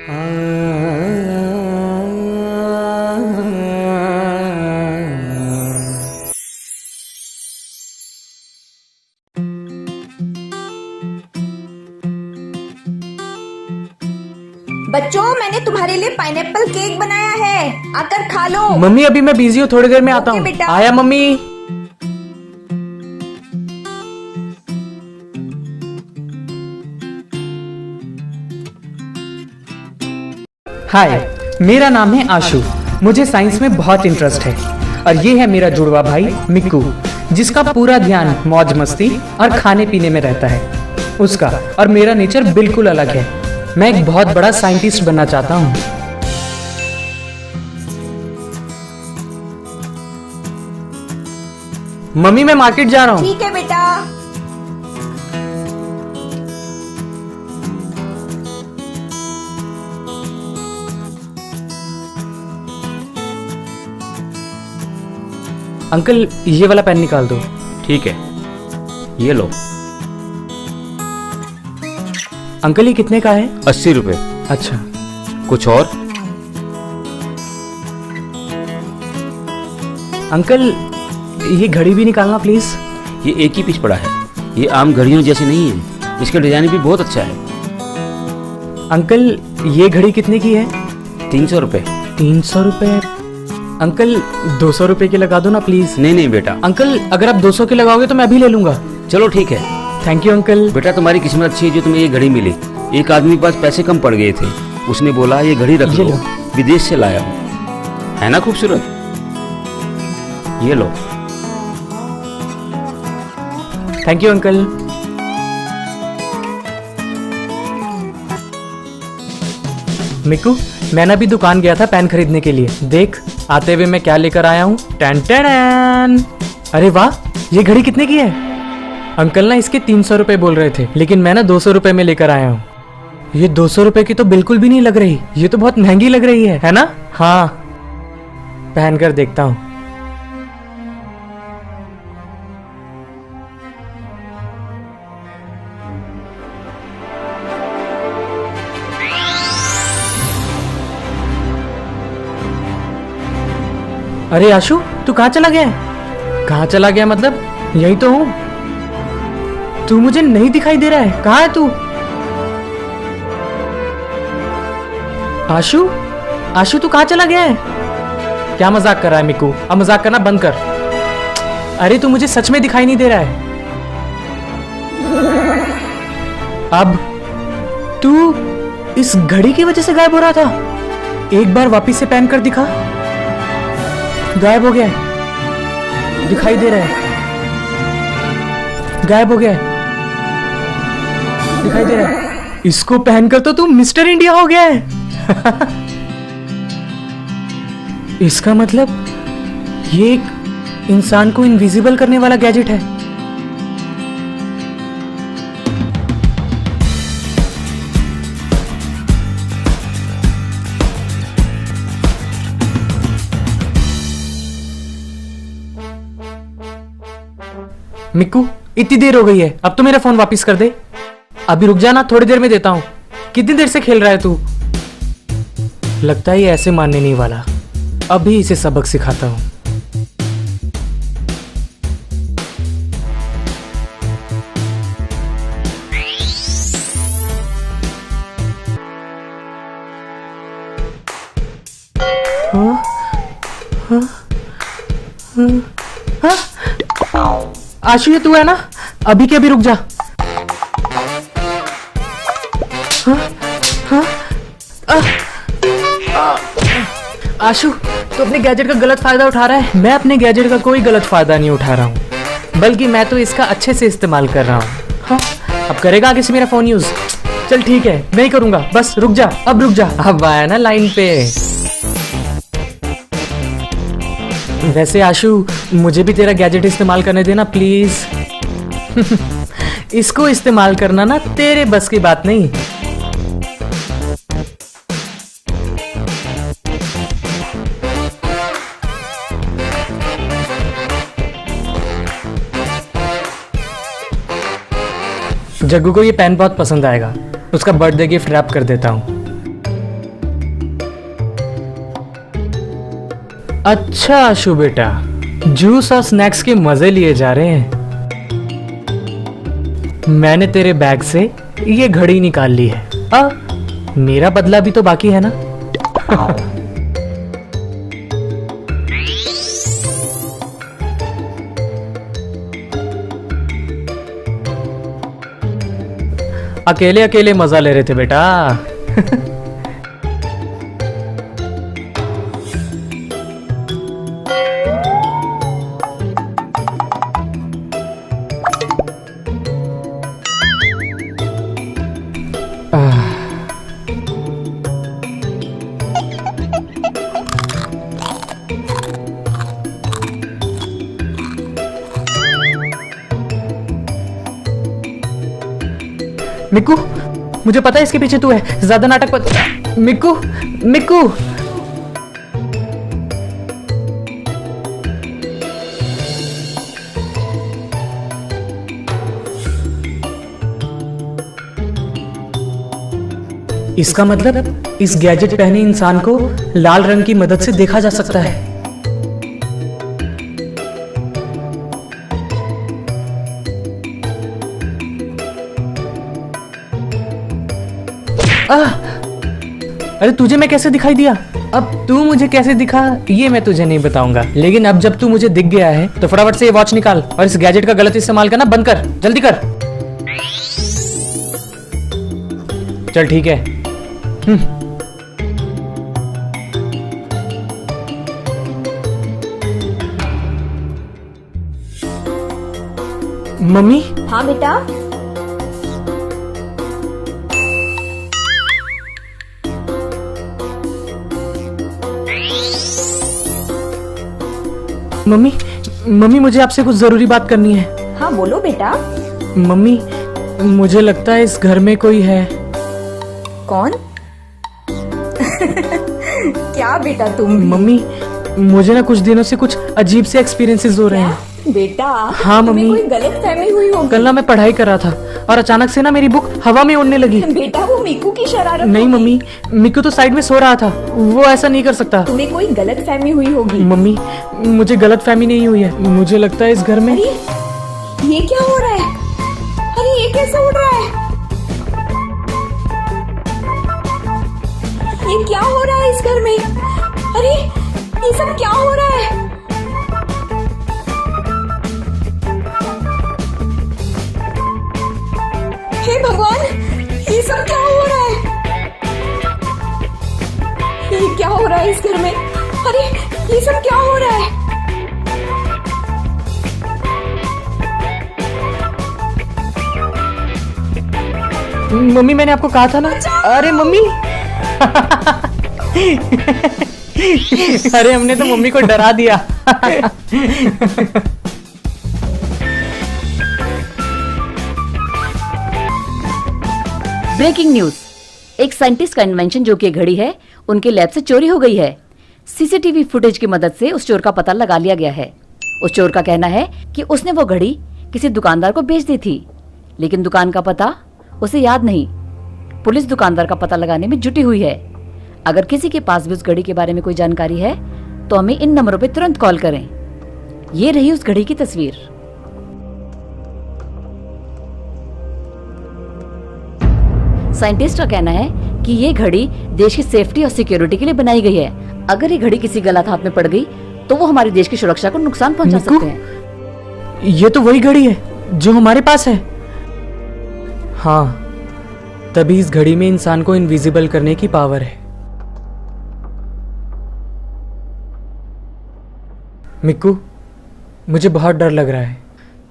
बच्चों, मैंने तुम्हारे लिए पाइनएप्पल केक बनाया है, आकर खा लो। मम्मी अभी मैं बिजी हूँ, थोड़ी देर में आता हूँ। बेटा। आया मम्मी। हाय, मेरा नाम है आशु। मुझे साइंस में बहुत इंटरेस्ट है और ये है मेरा जुड़वा भाई मिक्कू, जिसका पूरा ध्यान मौज मस्ती और खाने पीने में रहता है। उसका और मेरा नेचर बिल्कुल अलग है। मैं एक बहुत बड़ा साइंटिस्ट बनना चाहता हूँ। मम्मी मैं मार्केट जा रहा हूँ। ठीक है बेटा। अंकल ये वाला पेन निकाल दो। ठीक है, ये लो। अंकल ये कितने का है? 80 रुपए। अच्छा, कुछ और? अंकल ये घड़ी भी निकालना प्लीज। ये एक ही पीस पड़ा है, ये आम घड़ियों जैसी नहीं है, इसका डिजाइन भी बहुत अच्छा है। अंकल ये घड़ी कितने की है? 300 रुपए। 300 रुपए? अंकल 200 रुपए की लगा दो ना प्लीज। नहीं नहीं बेटा। अंकल अगर आप 200 की लगाओगे तो मैं भी ले लूंगा। चलो ठीक है। Thank you uncle. बेटा तुम्हारी किस्मत अच्छी है जो तुम्हें ये घड़ी मिली। एक आदमी के पास पैसे कम पड़ गए थे, उसने बोला ये घड़ी रख लो, विदेश से लाया हूँ। है ना खूबसूरत? ये लो। Thank you uncle. मिक्कू, मैंने अभी दुकान गया था पेन खरीदने के लिए। देख आते हुए मैं क्या लेकर आया हूँ। टन टन। अरे वाह, ये घड़ी कितने की है? अंकल ना इसके 300 रुपए बोल रहे थे, लेकिन मैं ना 200 रुपए में लेकर आया हूँ। ये 200 रुपए की तो बिल्कुल भी नहीं लग रही, ये तो बहुत महंगी लग रही है ना? हाँ, पहन कर देखता हूँ। अरे आशु, तू कहाँ चला गया है? कहाँ चला गया मतलब? यही तो हूँ। तू मुझे नहीं दिखाई दे रहा है, कहाँ है तू? आशु, आशु तू कहाँ चला गया है? क्या मजाक कर रहा है मिक्कू? अब मजाक करना बंद कर। अरे तू मुझे सच में दिखाई नहीं दे रहा है। अब तू इस घड़ी की वजह से गायब हो रहा था। एक बार वापिस से पहन कर दिखा। गायब हो गया है, दिखाई दे रहा है। गायब हो गया है, दिखाई दे रहा है। इसको पहनकर तो तू मिस्टर इंडिया हो गया है। इसका मतलब ये एक इंसान को इनविजिबल करने वाला गैजेट है। मिक्कू इतनी देर हो गई है, अब तो मेरा फोन वापस कर दे। अभी रुक जा ना, थोड़ी देर में देता हूं। कितनी देर से खेल रहा है तू? लगता है ये ऐसे मानने नहीं वाला। अभी इसे सबक सिखाता हूं। आशु ये तू है ना? अभी के अभी रुक जा। आशु तू अपने गैजेट का गलत फायदा उठा रहा है। मैं अपने गैजेट का कोई गलत फायदा नहीं उठा रहा हूँ, बल्कि मैं तो इसका अच्छे से इस्तेमाल कर रहा हूँ। हाँ, अब करेगा आगे से मेरा फोन यूज? चल ठीक है, मैं ही करूंगा। बस रुक जा, अब रुक जा। अब आया ना लाइन पे। वैसे आशु मुझे भी तेरा गैजेट इस्तेमाल करने देना प्लीज। इसको इस्तेमाल करना ना तेरे बस की बात नहीं। जग्गू को ये पेन बहुत पसंद आएगा, उसका बर्थडे गिफ्ट रैप कर देता हूँ। अच्छा आशु बेटा, जूस और स्नैक्स के मजे लिए जा रहे हैं। मैंने तेरे बैग से ये घड़ी निकाल ली है। मेरा बदला भी तो बाकी है ना। अकेले अकेले मजा ले रहे थे बेटा। मिक्कू, मुझे पता है इसके पीछे तू है। ज्यादा नाटक मत। मिक्कू, मिक्कू। इसका मतलब इस गैजेट पहने इंसान को लाल रंग की मदद से देखा जा सकता है। अरे तुझे मैं कैसे दिखाई दिया? अब तू मुझे कैसे दिखा ये मैं तुझे नहीं बताऊंगा, लेकिन अब जब तू मुझे दिख गया है तो फटाफट से ये वॉच निकाल और इस गैजेट का गलत इस्तेमाल करना बंद कर। जल्दी कर। चल ठीक है। मम्मी। हाँ बेटा। मम्मी, मम्मी मुझे आपसे कुछ जरूरी बात करनी है। हाँ बोलो बेटा। मम्मी, मुझे लगता है इस घर में कोई है। कौन? क्या बेटा तुम? मम्मी, मुझे ना कुछ दिनों से कुछ अजीब से एक्सपीरियंसेस हो रहे हैं। बेटा हाँ मम्मी, कोई गलतफहमी हुई होगी। कल ना मैं पढ़ाई कर रहा था और अचानक से ना मेरी बुक हवा में उड़ने लगी। बेटा वो मिकू की शरारत नहीं होगी। मम्मी, मिकू तो साइड में सो रहा था, वो ऐसा नहीं कर सकता। तुम्हें कोई गलतफहमी हुई होगी। मम्मी, मुझे गलतफहमी नहीं हुई है। मुझे लगता है इस घर में। अरे ये क्या हो रहा है? अरे ये कैसे उड़ रहा है? ये क्या हो रहा है इस घर में? अरे ये सब क्या हो रहा है? हे भगवान, ये सब क्या हो रहा है? ये क्या हो रहा है इस घर में? अरे ये सब क्या हो रहा है? मम्मी, मैंने आपको कहा था ना। अरे मम्मी। अरे हमने तो मम्मी को डरा दिया। Breaking news. एक साइंटिस्ट का इन्वेंशन जो कि घड़ी है, उनके लैब से चोरी हो गई है। सीसीटीवी फुटेज की मदद से उस चोर का पता लगा लिया गया है। उस चोर का कहना है कि उसने वो घड़ी किसी दुकानदार को बेच दी थी, लेकिन दुकान का पता उसे याद नहीं। पुलिस दुकानदार का पता लगाने में जुटी हुई है। अगर किसी के पास भी उस घड़ी के बारे में कोई जानकारी है तो हमें इन नंबरों पर तुरंत कॉल करें। ये रही उस घड़ी की तस्वीर। साइंटिस्ट का कहना है कि ये घड़ी देश की सेफ्टी और सिक्योरिटी के लिए बनाई गई है। अगर ये घड़ी किसी गलत हाथ में पड़ गई तो वो हमारे देश की सुरक्षा को नुकसान पहुंचा सकते हैं। ये तो वही घड़ी है जो हमारे पास है। हाँ, तभी इस घड़ी में इंसान को इनविजिबल करने की पावर है। मिक्कू, मुझे बहुत डर लग रहा है।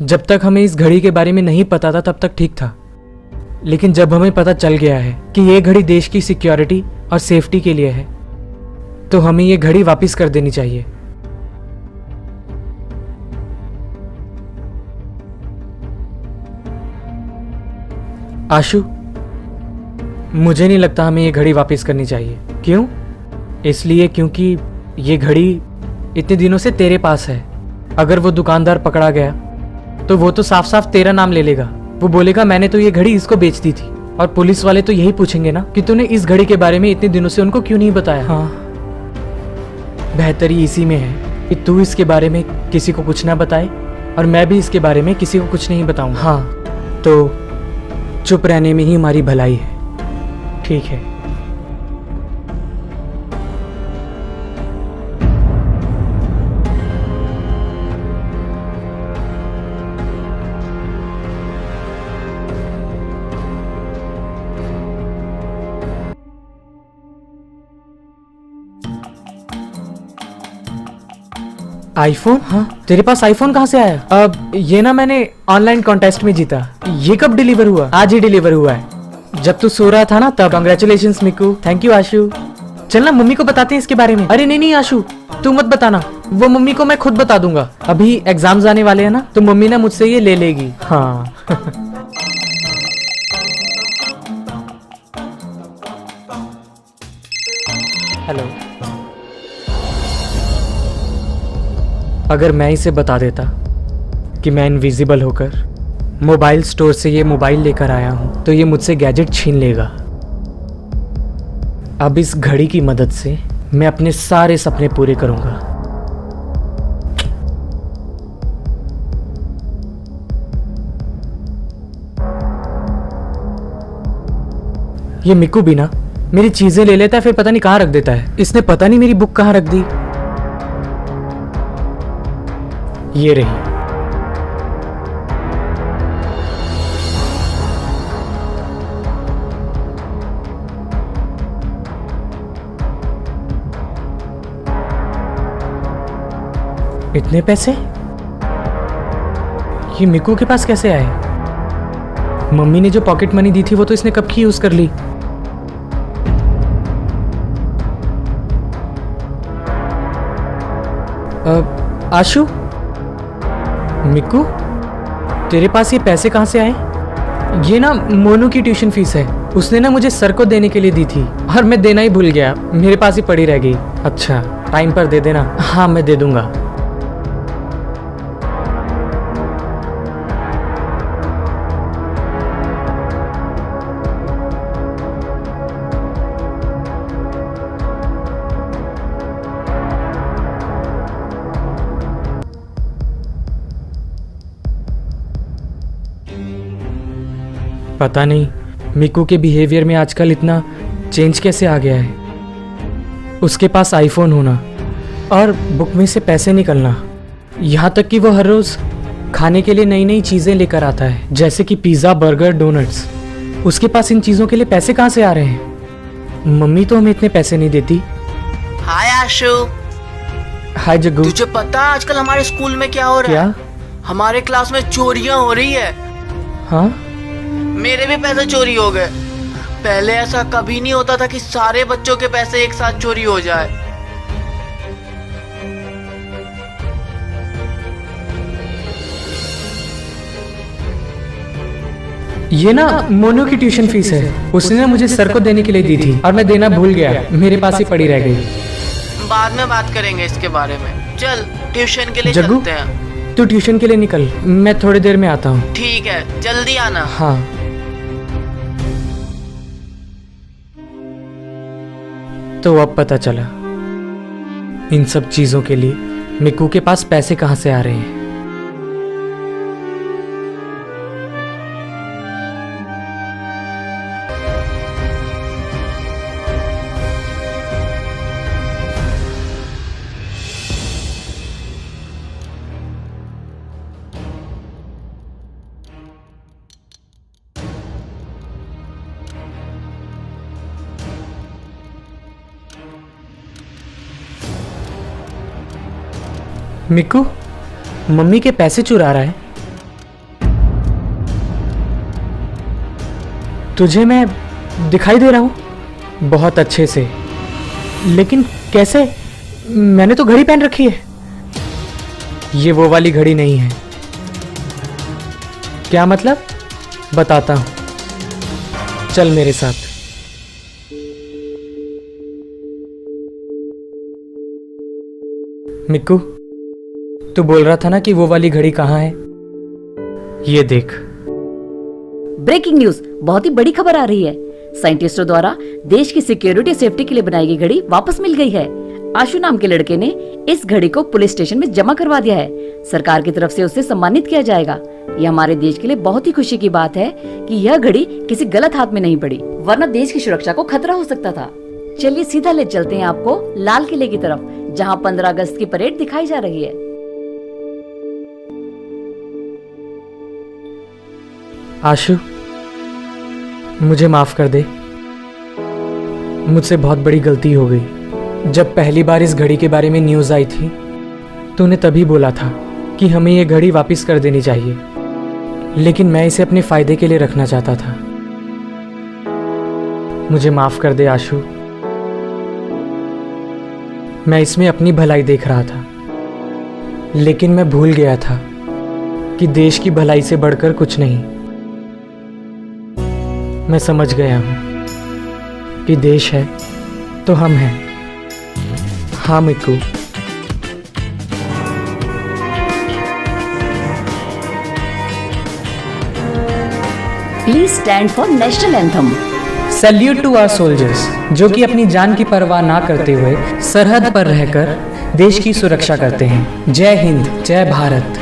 जब तक हमें इस घड़ी के बारे में नहीं पता था तब तक ठीक था, लेकिन जब हमें पता चल गया है कि ये घड़ी देश की सिक्योरिटी और सेफ्टी के लिए है, तो हमें ये घड़ी वापस कर देनी चाहिए। आशु, मुझे नहीं लगता हमें ये घड़ी वापस करनी चाहिए। क्यों? इसलिए क्योंकि ये घड़ी इतने दिनों से तेरे पास है। अगर वो दुकानदार पकड़ा गया तो वो तो साफ साफ तेरा नाम ले लेगा। वो बोलेगा मैंने तो ये घड़ी इसको बेच दी थी, और पुलिस वाले तो यही पूछेंगे ना कि तूने इस घड़ी के बारे में इतने दिनों से उनको क्यों नहीं बताया। हाँ, बेहतरी इसी में है कि तू इसके बारे में किसी को कुछ ना बताए और मैं भी इसके बारे में किसी को कुछ नहीं बताऊंगा। हाँ, तो चुप रहने में ही हमारी भलाई है, ठीक है? आईफोन? हाँ, तेरे पास आईफोन कहाँ से आया? अब ये ना मैंने ऑनलाइन कॉन्टेस्ट में जीता। ये कब डिलीवर हुआ? आज ही डिलीवर हुआ है, जब तू सो रहा था ना तब। कांग्रेचुलेशंस मिकू। थैंक यू आशु। चल ना मम्मी को बताते हैं इसके बारे में। अरे नहीं नहीं आशु, तू मत बताना, वो मम्मी को मैं खुद बता दूंगा। अभी एग्जाम्स आने वाले हैं ना, तो मम्मी ना मुझसे ये ले लेगी। हाँ। हेलो। अगर मैं इसे बता देता कि मैं इनविजिबल होकर मोबाइल स्टोर से ये मोबाइल लेकर आया हूं, तो ये मुझसे गैजेट छीन लेगा। अब इस घड़ी की मदद से मैं अपने सारे सपने पूरे करूंगा। ये मिकू भी ना मेरी चीजें ले लेता है, फिर पता नहीं कहां रख देता है। इसने पता नहीं मेरी बुक कहां रख दी। ये रही। इतने पैसे ये मिकू के पास कैसे आए? मम्मी ने जो पॉकेट मनी दी थी वो तो इसने कब की यूज कर ली। आशु, मिकू, तेरे पास ये पैसे कहाँ से आए? ये ना मोनू की ट्यूशन फीस है, उसने ना मुझे सर को देने के लिए दी थी और मैं देना ही भूल गया, मेरे पास ही पड़ी रह गई। अच्छा, टाइम पर दे देना। हाँ, मैं दे दूंगा। पता नहीं मिकू के बिहेवियर में आजकल इतना चेंज कैसे आ गया है। उसके पास आईफोन होना और बुक में से पैसे निकलना, यहाँ तक कि वो हर रोज खाने के लिए नई नई चीजें लेकर आता है, जैसे कि पिज्जा, बर्गर, डोनट्स। उसके पास इन चीजों के लिए पैसे कहाँ से आ रहे हैं? मम्मी तो हमें इतने पैसे नहीं देती। हाय आशु। हाय जग्गू। तुझे पता है आजकल हमारे स्कूल में क्या हो रहा है? हमारे क्लास में चोरियां हो रही है। हाँ, मेरे भी पैसे चोरी हो गए। पहले ऐसा कभी नहीं होता था कि सारे बच्चों के पैसे एक साथ चोरी हो जाए। ये ना मोनू की ट्यूशन फीस है, उसने ना मुझे सर को देने के लिए दी थी और मैं देना भूल गया, मेरे पास ही पड़ी रह गई। बाद में बात करेंगे इसके बारे में। चल ट्यूशन के लिए चलते हैं। तू ट्यूशन के लिए निकल, मैं थोड़ी देर में आता हूँ। ठीक है, जल्दी आना। हाँ। तो अब पता चला इन सब चीजों के लिए मिकू के पास पैसे कहां से आ रहे हैं। मिकू मम्मी के पैसे चुरा रहा है। तुझे मैं दिखाई दे रहा हूं बहुत अच्छे से, लेकिन कैसे? मैंने तो घड़ी पहन रखी है। ये वो वाली घड़ी नहीं है। क्या मतलब? बताता हूं, चल मेरे साथ। मिकू, तू बोल रहा था ना कि वो वाली घड़ी कहाँ है? ये देख। ब्रेकिंग न्यूज, बहुत ही बड़ी खबर आ रही है। साइंटिस्टों द्वारा देश की सिक्योरिटी सेफ्टी के लिए बनाई गई घड़ी वापस मिल गई है। आशु नाम के लड़के ने इस घड़ी को पुलिस स्टेशन में जमा करवा दिया है। सरकार की तरफ से उसे सम्मानित किया जाएगा। यह हमारे देश के लिए बहुत ही खुशी की बात है कि यह घड़ी किसी गलत हाथ में नहीं पड़ी, वरना देश की सुरक्षा को खतरा हो सकता था। चलिए सीधा ले चलते हैं आपको लाल किले की तरफ, जहां 15 अगस्त की परेड दिखाई जा रही है। आशु, मुझे माफ कर दे। मुझसे बहुत बड़ी गलती हो गई। जब पहली बार इस घड़ी के बारे में न्यूज़ आई थी, तूने तभी बोला था कि हमें ये घड़ी वापस कर देनी चाहिए, लेकिन मैं इसे अपने फायदे के लिए रखना चाहता था। मुझे माफ कर दे आशु। मैं इसमें अपनी भलाई देख रहा था, लेकिन मैं भूल गया था कि देश की भलाई से बढ़कर कुछ नहीं। मैं समझ गया हूं कि देश है तो हम हैं। हाँ Mikku. Please stand for national anthem. Salute to our soldiers, जो कि अपनी जान की परवाह ना करते हुए सरहद पर रहकर देश की सुरक्षा करते हैं। जय हिंद, जय Bharat.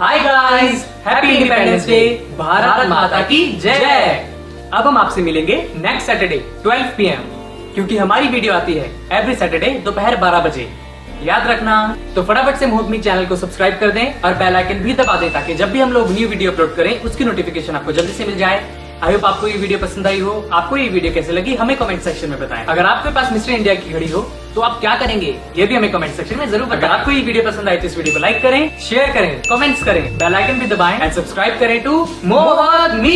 Hi guys, happy independence day. Bharat माता की जय। अब हम आपसे मिलेंगे नेक्स्ट सैटरडे 12 PM, क्योंकि हमारी वीडियो आती है एवरी सैटरडे दोपहर 12 बजे। याद रखना। तो फटाफट से मोहमी चैनल को सब्सक्राइब कर दें और बेल आइकन भी दबा दें, ताकि जब भी हम लोग न्यू वीडियो अपलोड करें उसकी नोटिफिकेशन आपको जल्दी से मिल जाए। आई होप आपको ये वीडियो पसंद आई हो। आपको ये वीडियो कैसे लगी हमें कमेंट सेक्शन में बताएं। अगर आपके पास मिस्टर इंडिया की घड़ी हो तो आप क्या करेंगे, ये भी हमें कमेंट सेक्शन में जरूर बताएं। अगर आपको ये वीडियो पसंद आई तो इस वीडियो को लाइक करें, शेयर करें, कमेंट्स करें, बेल आइकन भी दबाएं और सब्सक्राइब करें टू मोहमी।